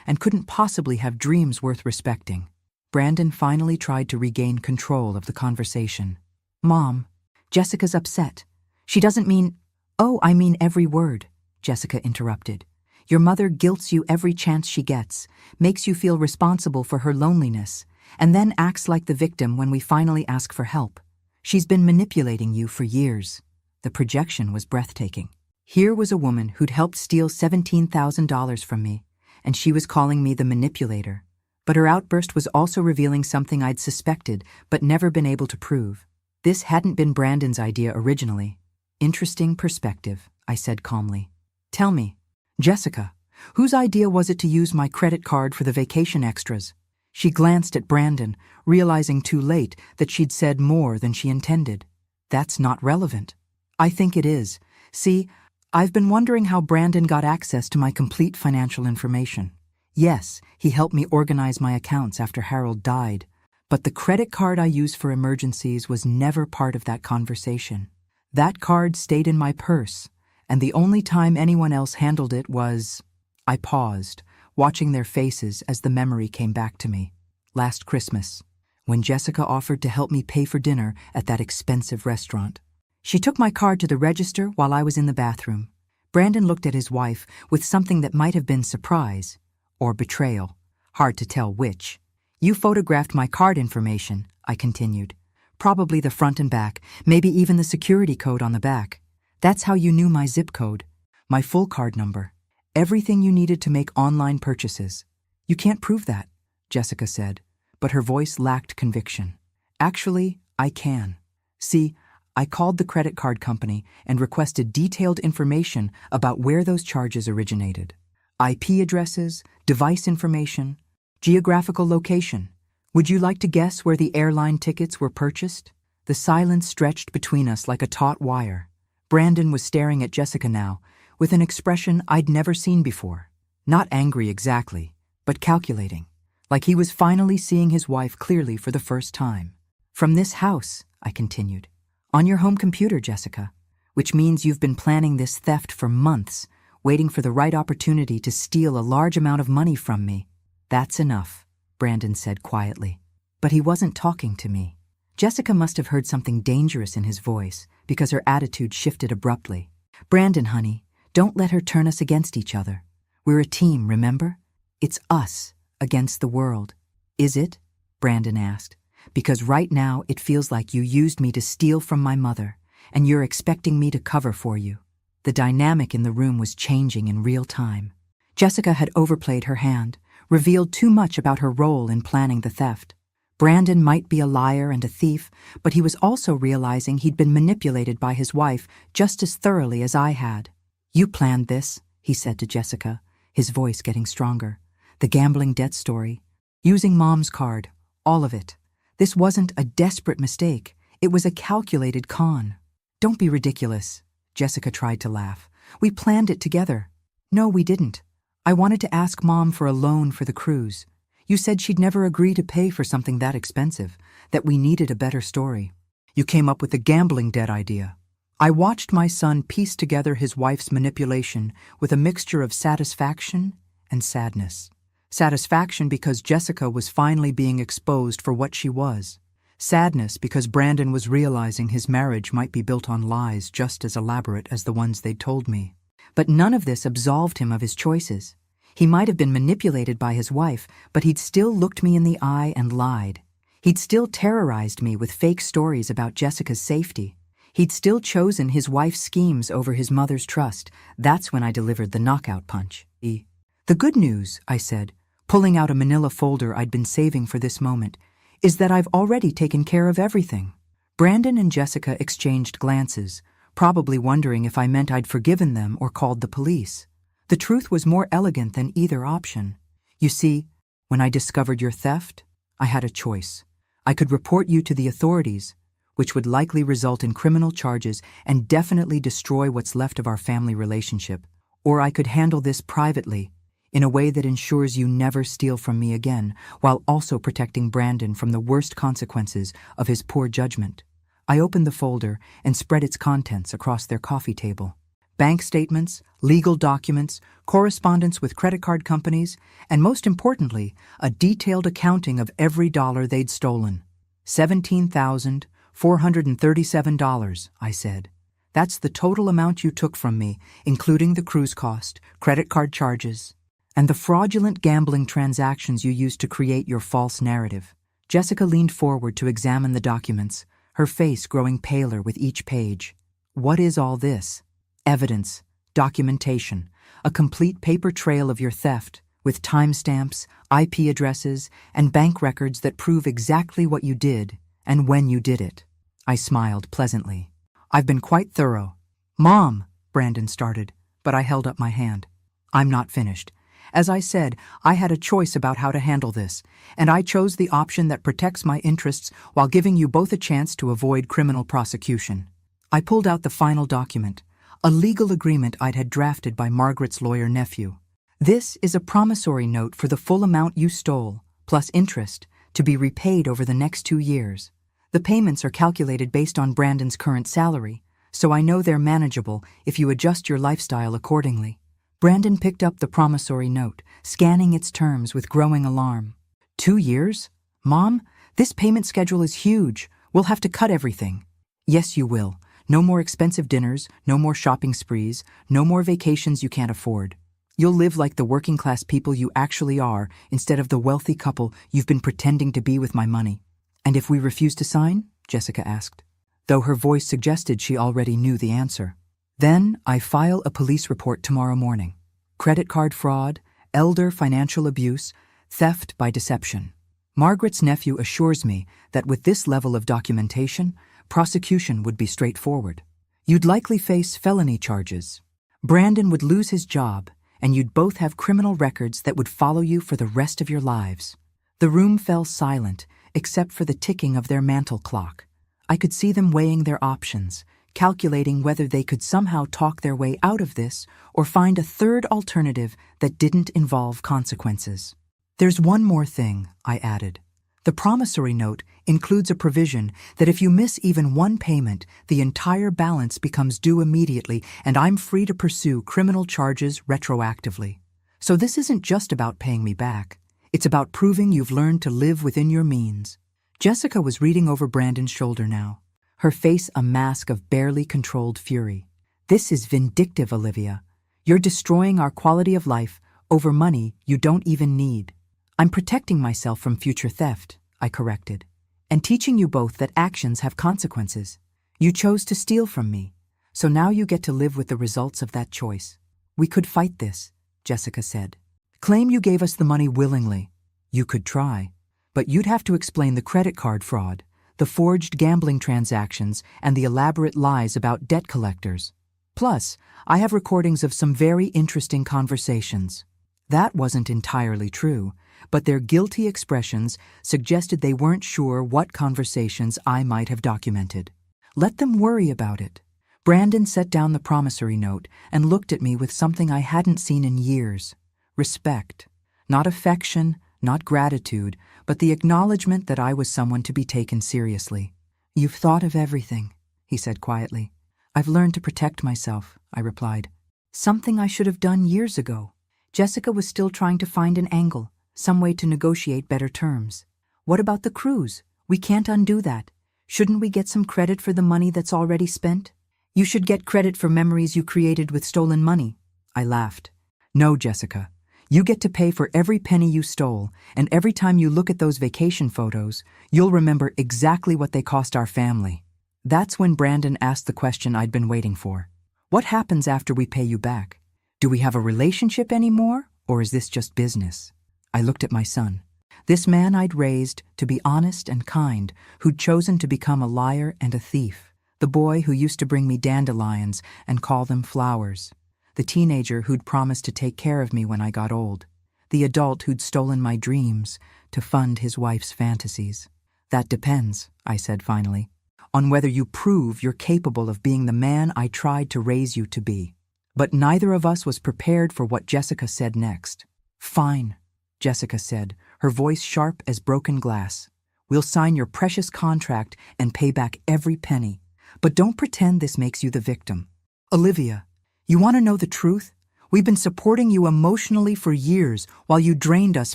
and couldn't possibly have dreams worth respecting. Brandon finally tried to regain control of the conversation. Mom, Jessica's upset. She doesn't mean— Oh, I mean every word, Jessica interrupted. Your mother guilts you every chance she gets, makes you feel responsible for her loneliness, and then acts like the victim when we finally ask for help. She's been manipulating you for years. The projection was breathtaking. Here was a woman who'd helped steal $17,000 from me, and she was calling me the manipulator. But her outburst was also revealing something I'd suspected but never been able to prove. This hadn't been Brandon's idea originally. Interesting perspective, I said calmly. Tell me, Jessica, whose idea was it to use my credit card for the vacation extras? She glanced at Brandon, realizing too late that she'd said more than she intended. That's not relevant. I think it is. See, I've been wondering how Brandon got access to my complete financial information. Yes, he helped me organize my accounts after Harold died, but the credit card I use for emergencies was never part of that conversation. That card stayed in my purse, and the only time anyone else handled it was— I paused, watching their faces as the memory came back to me. Last Christmas, when Jessica offered to help me pay for dinner at that expensive restaurant. She took my card to the register while I was in the bathroom. Brandon looked at his wife with something that might have been surprise or betrayal. Hard to tell which. You photographed my card information, I continued. Probably the front and back, maybe even the security code on the back. That's how you knew my zip code, my full card number. Everything you needed to make online purchases. You can't prove that, Jessica said, but her voice lacked conviction. Actually, I can. See, I called the credit card company and requested detailed information about where those charges originated. IP addresses, device information, geographical location. Would you like to guess where the airline tickets were purchased? The silence stretched between us like a taut wire. Brandon was staring at Jessica now, with an expression I'd never seen before. Not angry exactly, but calculating, like he was finally seeing his wife clearly for the first time. From this house, I continued. On your home computer, Jessica, which means you've been planning this theft for months, waiting for the right opportunity to steal a large amount of money from me. That's enough, Brandon said quietly. But he wasn't talking to me. Jessica must have heard something dangerous in his voice because her attitude shifted abruptly. Brandon, honey, don't let her turn us against each other. We're a team, remember? It's us against the world. Is it? Brandon asked. Because right now it feels like you used me to steal from my mother, and you're expecting me to cover for you. The dynamic in the room was changing in real time. Jessica had overplayed her hand, revealed too much about her role in planning the theft. Brandon might be a liar and a thief, but he was also realizing he'd been manipulated by his wife just as thoroughly as I had. You planned this, he said to Jessica, his voice getting stronger. The gambling debt story. Using Mom's card. All of it. This wasn't a desperate mistake. It was a calculated con. Don't be ridiculous. Jessica tried to laugh. We planned it together. No, we didn't. I wanted to ask Mom for a loan for the cruise. You said she'd never agree to pay for something that expensive, that we needed a better story. You came up with the gambling debt idea. I watched my son piece together his wife's manipulation with a mixture of satisfaction and sadness. Satisfaction because Jessica was finally being exposed for what she was. Sadness because Brandon was realizing his marriage might be built on lies just as elaborate as the ones they'd told me. But none of this absolved him of his choices. He might have been manipulated by his wife, but he'd still looked me in the eye and lied. He'd still terrorized me with fake stories about Jessica's safety. He'd still chosen his wife's schemes over his mother's trust. That's when I delivered the knockout punch. The good news, I said, pulling out a manila folder I'd been saving for this moment, is that I've already taken care of everything. Brandon and Jessica exchanged glances, probably wondering if I meant I'd forgiven them or called the police. The truth was more elegant than either option. You see, when I discovered your theft, I had a choice. I could report you to the authorities, which would likely result in criminal charges and definitely destroy what's left of our family relationship, or I could handle this privately, in a way that ensures you never steal from me again, while also protecting Brandon from the worst consequences of his poor judgment. I opened the folder and spread its contents across their coffee table. Bank statements, legal documents, correspondence with credit card companies, and most importantly, a detailed accounting of every dollar they'd stolen. $17,437, I said. That's the total amount you took from me, including the cruise cost, credit card charges, and the fraudulent gambling transactions you used to create your false narrative. Jessica leaned forward to examine the documents, her face growing paler with each page. What is all this? Evidence, documentation, a complete paper trail of your theft, with timestamps, IP addresses, and bank records that prove exactly what you did and when you did it. I smiled pleasantly. I've been quite thorough. Mom, Brandon started, but I held up my hand. I'm not finished. As I said, I had a choice about how to handle this, and I chose the option that protects my interests while giving you both a chance to avoid criminal prosecution. I pulled out the final document, a legal agreement I'd had drafted by Margaret's lawyer nephew. This is a promissory note for the full amount you stole, plus interest, to be repaid over the next 2 years. The payments are calculated based on Brandon's current salary, so I know they're manageable if you adjust your lifestyle accordingly. Brandon picked up the promissory note, scanning its terms with growing alarm. 2 years? Mom, this payment schedule is huge. We'll have to cut everything. Yes, you will. No more expensive dinners, no more shopping sprees, no more vacations you can't afford. You'll live like the working-class people you actually are instead of the wealthy couple you've been pretending to be with my money. And if we refuse to sign? Jessica asked, though her voice suggested she already knew the answer. Then I file a police report tomorrow morning. Credit card fraud, elder financial abuse, theft by deception. Margaret's nephew assures me that with this level of documentation, prosecution would be straightforward. You'd likely face felony charges. Brandon would lose his job, and you'd both have criminal records that would follow you for the rest of your lives. The room fell silent, except for the ticking of their mantel clock. I could see them weighing their options, calculating whether they could somehow talk their way out of this or find a third alternative that didn't involve consequences. There's one more thing, I added. The promissory note includes a provision that if you miss even one payment, the entire balance becomes due immediately and I'm free to pursue criminal charges retroactively. So this isn't just about paying me back. It's about proving you've learned to live within your means. Jessica was reading over Brandon's shoulder now, her face a mask of barely controlled fury. This is vindictive, Olivia. You're destroying our quality of life over money you don't even need. I'm protecting myself from future theft, I corrected, and teaching you both that actions have consequences. You chose to steal from me, so now you get to live with the results of that choice. We could fight this, Jessica said. Claim you gave us the money willingly. You could try, but you'd have to explain the credit card fraud, the forged gambling transactions, and the elaborate lies about debt collectors. Plus, I have recordings of some very interesting conversations. That wasn't entirely true, but their guilty expressions suggested they weren't sure what conversations I might have documented. Let them worry about it. Brandon set down the promissory note and looked at me with something I hadn't seen in years. Respect. Not affection, not gratitude, but the acknowledgement that I was someone to be taken seriously. You've thought of everything, he said quietly. I've learned to protect myself, I replied. Something I should have done years ago. Jessica was still trying to find an angle, some way to negotiate better terms. What about the cruise? We can't undo that. Shouldn't we get some credit for the money that's already spent? You should get credit for memories you created with stolen money. I laughed. No, Jessica. You get to pay for every penny you stole, and every time you look at those vacation photos, you'll remember exactly what they cost our family. That's when Brandon asked the question I'd been waiting for. What happens after we pay you back? Do we have a relationship anymore, or is this just business? I looked at my son. This man I'd raised to be honest and kind, who'd chosen to become a liar and a thief. The boy who used to bring me dandelions and call them flowers. The teenager who'd promised to take care of me when I got old. The adult who'd stolen my dreams to fund his wife's fantasies. That depends, I said finally, on whether you prove you're capable of being the man I tried to raise you to be. But neither of us was prepared for what Jessica said next. Fine, Jessica said, her voice sharp as broken glass. We'll sign your precious contract and pay back every penny. But don't pretend this makes you the victim. Olivia, you want to know the truth? We've been supporting you emotionally for years while you drained us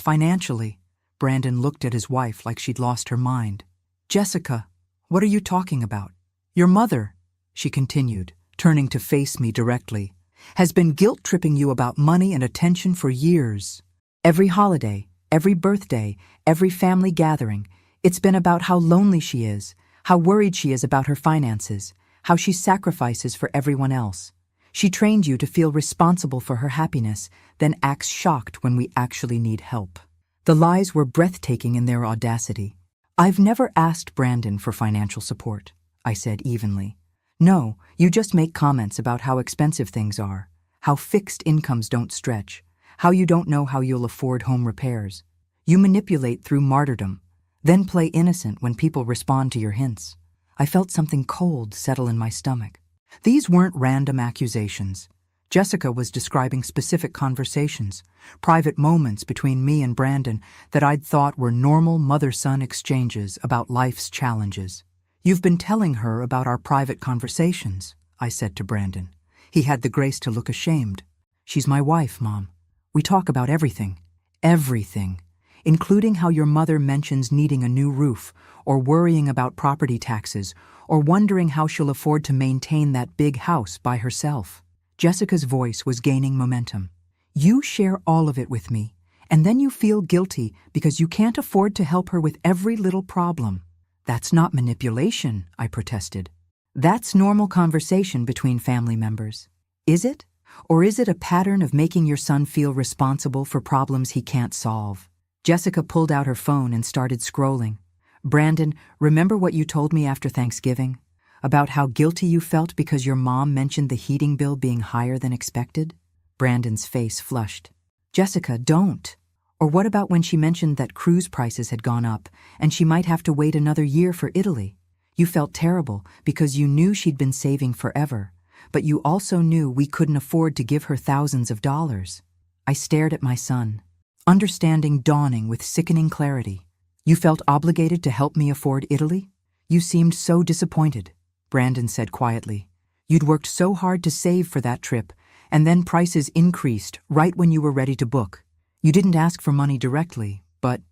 financially. Brandon looked at his wife like she'd lost her mind. Jessica, what are you talking about? Your mother, she continued, turning to face me directly, has been guilt-tripping you about money and attention for years. Every holiday, every birthday, every family gathering, it's been about how lonely she is, how worried she is about her finances, how she sacrifices for everyone else. She trained you to feel responsible for her happiness, then acts shocked when we actually need help. The lies were breathtaking in their audacity. I've never asked Brandon for financial support, I said evenly. No, you just make comments about how expensive things are, how fixed incomes don't stretch, how you don't know how you'll afford home repairs. You manipulate through martyrdom, then play innocent when people respond to your hints. I felt something cold settle in my stomach. These weren't random accusations. Jessica was describing specific conversations, private moments between me and Brandon that I'd thought were normal mother-son exchanges about life's challenges. You've been telling her about our private conversations, I said to Brandon. He had the grace to look ashamed. She's my wife, Mom. We talk about everything. Everything. Including how your mother mentions needing a new roof, or worrying about property taxes, or wondering how she'll afford to maintain that big house by herself. Jessica's voice was gaining momentum. You share all of it with me, and then you feel guilty because you can't afford to help her with every little problem. That's not manipulation, I protested. That's normal conversation between family members. Is it? Or is it a pattern of making your son feel responsible for problems he can't solve? Jessica pulled out her phone and started scrolling. Brandon, remember what you told me after Thanksgiving? About how guilty you felt because your mom mentioned the heating bill being higher than expected? Brandon's face flushed. Jessica, don't. Or what about when she mentioned that cruise prices had gone up and she might have to wait another year for Italy? You felt terrible because you knew she'd been saving forever, but you also knew we couldn't afford to give her thousands of dollars. I stared at my son, understanding dawning with sickening clarity. You felt obligated to help me afford Italy? You seemed so disappointed, Brandon said quietly. You'd worked so hard to save for that trip, and then prices increased right when you were ready to book. You didn't ask for money directly, but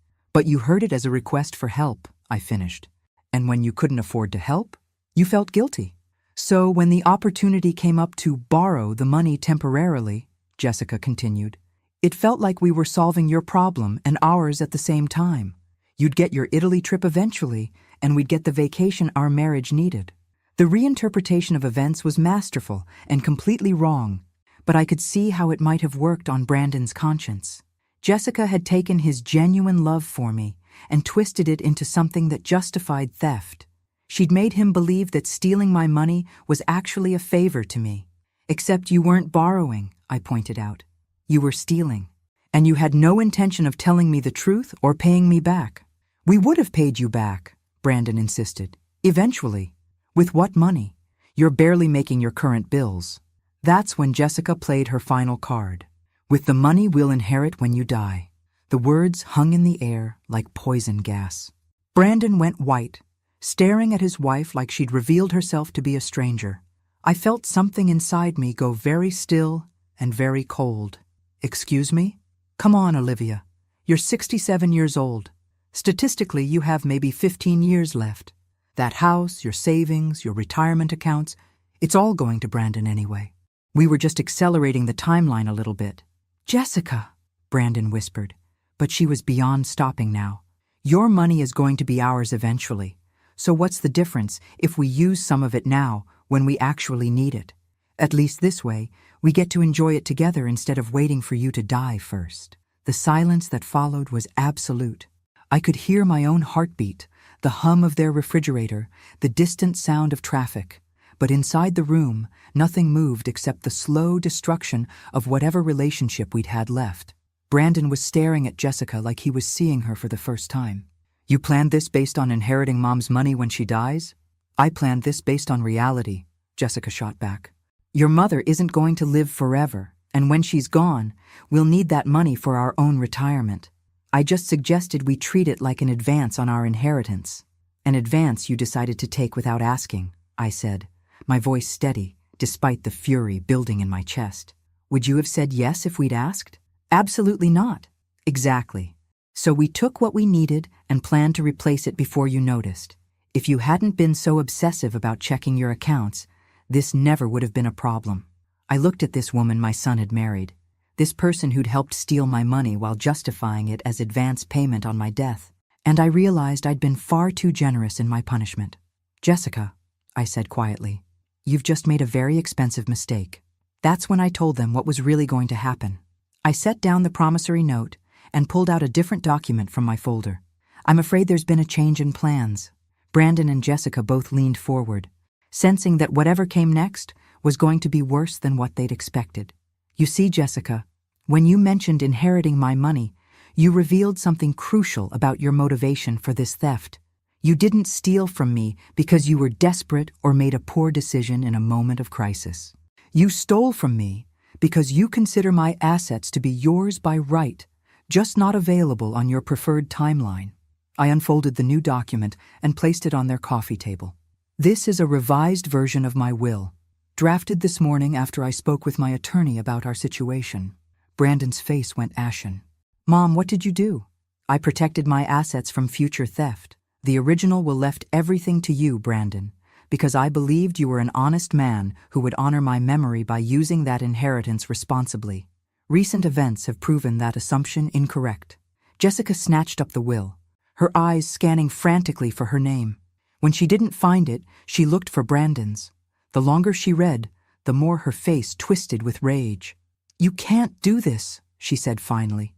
you heard it as a request for help, I finished. And when you couldn't afford to help, you felt guilty. So when the opportunity came up to borrow the money temporarily, Jessica continued, it felt like we were solving your problem and ours at the same time. You'd get your Italy trip eventually, and we'd get the vacation our marriage needed. The reinterpretation of events was masterful and completely wrong, but I could see how it might have worked on Brandon's conscience. Jessica had taken his genuine love for me and twisted it into something that justified theft. She'd made him believe that stealing my money was actually a favor to me. Except you weren't borrowing, I pointed out. You were stealing. And you had no intention of telling me the truth or paying me back. We would have paid you back, Brandon insisted. Eventually. With what money? You're barely making your current bills. That's when Jessica played her final card. With the money we'll inherit when you die. The words hung in the air like poison gas. Brandon went white, staring at his wife like she'd revealed herself to be a stranger. I felt something inside me go very still and very cold. Excuse me? Come on, Olivia. You're 67 years old. Statistically, you have maybe 15 years left. That house, your savings, your retirement accounts, it's all going to Brandon anyway. We were just accelerating the timeline a little bit. Jessica, Brandon whispered, but she was beyond stopping now. Your money is going to be ours eventually. So what's the difference if we use some of it now when we actually need it? At least this way, we get to enjoy it together instead of waiting for you to die first. The silence that followed was absolute. I could hear my own heartbeat, the hum of their refrigerator, the distant sound of traffic. But inside the room, nothing moved except the slow destruction of whatever relationship we'd had left. Brandon was staring at Jessica like he was seeing her for the first time. You planned this based on inheriting Mom's money when she dies? I planned this based on reality, Jessica shot back. Your mother isn't going to live forever, and when she's gone, we'll need that money for our own retirement. I just suggested we treat it like an advance on our inheritance. An advance you decided to take without asking, I said, my voice steady, despite the fury building in my chest. Would you have said yes if we'd asked? Absolutely not. Exactly. So we took what we needed and planned to replace it before you noticed. If you hadn't been so obsessive about checking your accounts, this never would have been a problem. I looked at this woman my son had married, this person who'd helped steal my money while justifying it as advance payment on my death, and I realized I'd been far too generous in my punishment. Jessica, I said quietly, you've just made a very expensive mistake. That's when I told them what was really going to happen. I set down the promissory note and pulled out a different document from my folder. I'm afraid there's been a change in plans. Brandon and Jessica both leaned forward, sensing that whatever came next was going to be worse than what they'd expected. You see, Jessica, when you mentioned inheriting my money, you revealed something crucial about your motivation for this theft. You didn't steal from me because you were desperate or made a poor decision in a moment of crisis. You stole from me because you consider my assets to be yours by right, just not available on your preferred timeline. I unfolded the new document and placed it on their coffee table. This is a revised version of my will, drafted this morning after I spoke with my attorney about our situation. Brandon's face went ashen. Mom, what did you do? I protected my assets from future theft. The original will left everything to you, Brandon, because I believed you were an honest man who would honor my memory by using that inheritance responsibly. Recent events have proven that assumption incorrect. Jessica snatched up the will, her eyes scanning frantically for her name. When she didn't find it, she looked for Brandon's. The longer she read, the more her face twisted with rage. You can't do this, she said finally.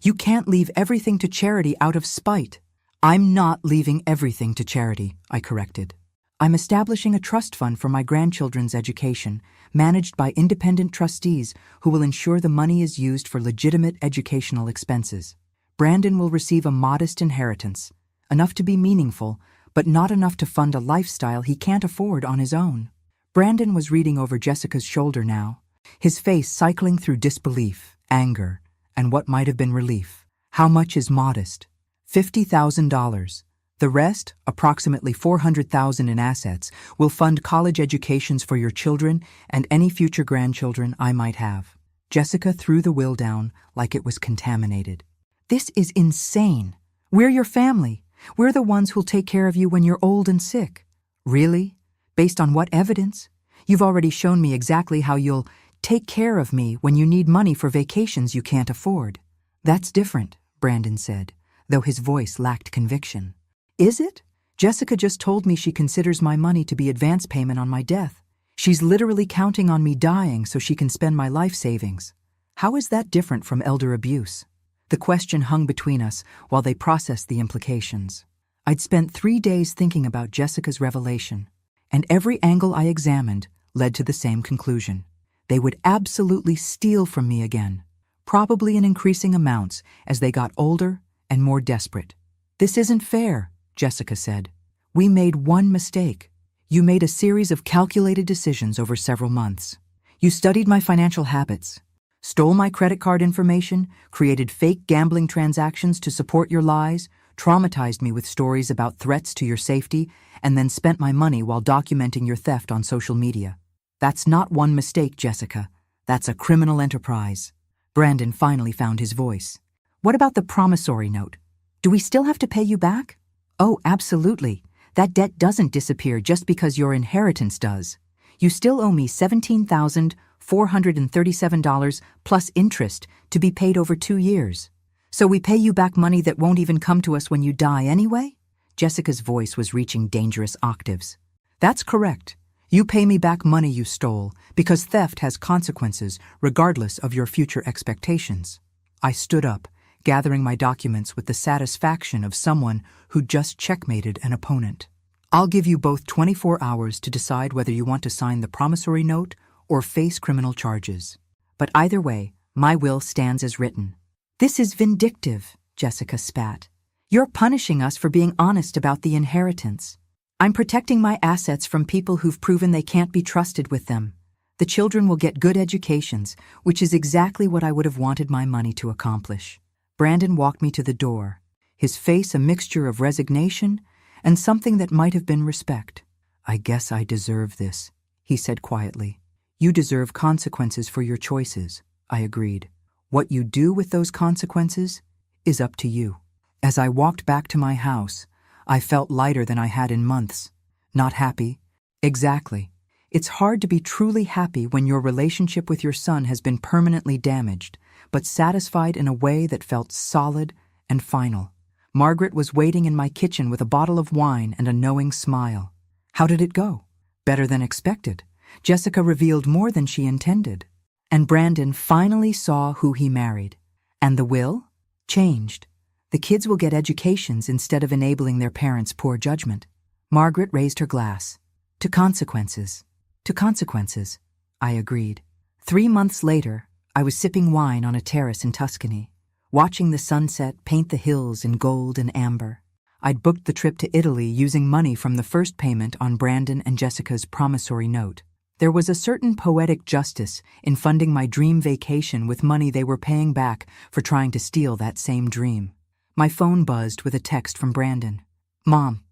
You can't leave everything to charity out of spite. I'm not leaving everything to charity, I corrected. I'm establishing a trust fund for my grandchildren's education, managed by independent trustees who will ensure the money is used for legitimate educational expenses. Brandon will receive a modest inheritance, enough to be meaningful, but not enough to fund a lifestyle he can't afford on his own. Brandon was reading over Jessica's shoulder now, his face cycling through disbelief, anger, and what might have been relief. How much is modest? $50,000. The rest, approximately $400,000 in assets, will fund college educations for your children and any future grandchildren I might have. Jessica threw the will down like it was contaminated. This is insane. We're your family. We're the ones who'll take care of you when you're old and sick. Really? Based on what evidence? You've already shown me exactly how you'll take care of me when you need money for vacations you can't afford. That's different, Brandon said, though his voice lacked conviction. Is it? Jessica just told me she considers my money to be advance payment on my death. She's literally counting on me dying so she can spend my life savings. How is that different from elder abuse? The question hung between us while they processed the implications. I'd spent 3 days thinking about Jessica's revelation, and every angle I examined led to the same conclusion. They would absolutely steal from me again, probably in increasing amounts as they got older and more desperate. This isn't fair, Jessica said. We made one mistake. You made a series of calculated decisions over several months. You studied my financial habits, stole my credit card information, created fake gambling transactions to support your lies, traumatized me with stories about threats to your safety, and then spent my money while documenting your theft on social media. That's not one mistake, Jessica. That's a criminal enterprise. Brandon finally found his voice. What about the promissory note? Do we still have to pay you back? Oh, absolutely. That debt doesn't disappear just because your inheritance does. You still owe me $17,437 plus interest to be paid over 2 years. So we pay you back money that won't even come to us when you die anyway? Jessica's voice was reaching dangerous octaves. That's correct. You pay me back money you stole because theft has consequences regardless of your future expectations. I stood up, gathering my documents with the satisfaction of someone who just checkmated an opponent. I'll give you both 24 hours to decide whether you want to sign the promissory note or face criminal charges. But either way, my will stands as written. This is vindictive, Jessica spat. You're punishing us for being honest about the inheritance. I'm protecting my assets from people who've proven they can't be trusted with them. The children will get good educations, which is exactly what I would have wanted my money to accomplish. Brandon walked me to the door, his face a mixture of resignation and something that might have been respect. I guess I deserve this, he said quietly. You deserve consequences for your choices, I agreed. What you do with those consequences is up to you. As I walked back to my house, I felt lighter than I had in months. Not happy? Exactly. It's hard to be truly happy when your relationship with your son has been permanently damaged, but satisfied in a way that felt solid and final. Margaret was waiting in my kitchen with a bottle of wine and a knowing smile. How did it go? Better than expected. Jessica revealed more than she intended. And Brandon finally saw who he married. And the will? Changed. The kids will get educations instead of enabling their parents' poor judgment. Margaret raised her glass. To consequences. To consequences, I agreed. 3 months later, I was sipping wine on a terrace in Tuscany, watching the sunset paint the hills in gold and amber. I'd booked the trip to Italy using money from the first payment on Brandon and Jessica's promissory note. There was a certain poetic justice in funding my dream vacation with money they were paying back for trying to steal that same dream. My phone buzzed with a text from Brandon. Mom,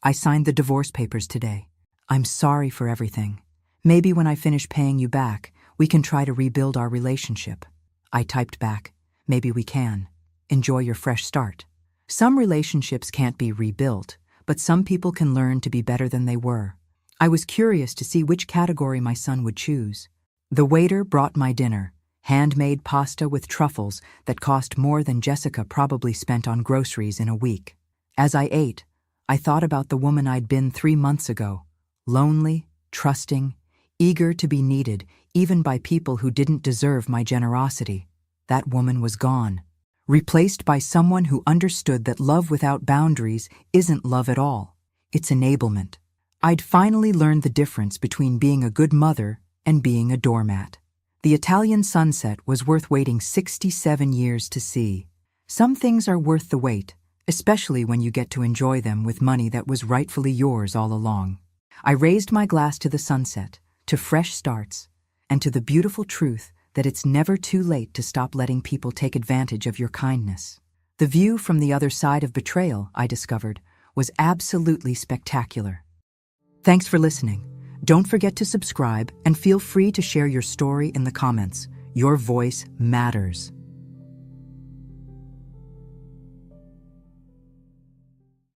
I signed the divorce papers today. I'm sorry for everything. Maybe when I finish paying you back, we can try to rebuild our relationship. I typed back, maybe we can. Enjoy your fresh start. Some relationships can't be rebuilt, but some people can learn to be better than they were. I was curious to see which category my son would choose. The waiter brought my dinner, handmade pasta with truffles that cost more than Jessica probably spent on groceries in a week. As I ate, I thought about the woman I'd been 3 months ago, lonely, trusting, eager to be needed even by people who didn't deserve my generosity. That woman was gone, replaced by someone who understood that love without boundaries isn't love at all. It's enablement. I'd finally learned the difference between being a good mother and being a doormat. The Italian sunset was worth waiting 67 years to see. Some things are worth the wait, especially when you get to enjoy them with money that was rightfully yours all along. I raised my glass to the sunset, to fresh starts, and to the beautiful truth that it's never too late to stop letting people take advantage of your kindness. The view from the other side of betrayal, I discovered, was absolutely spectacular. Thanks for listening. Don't forget to subscribe and feel free to share your story in the comments. Your voice matters.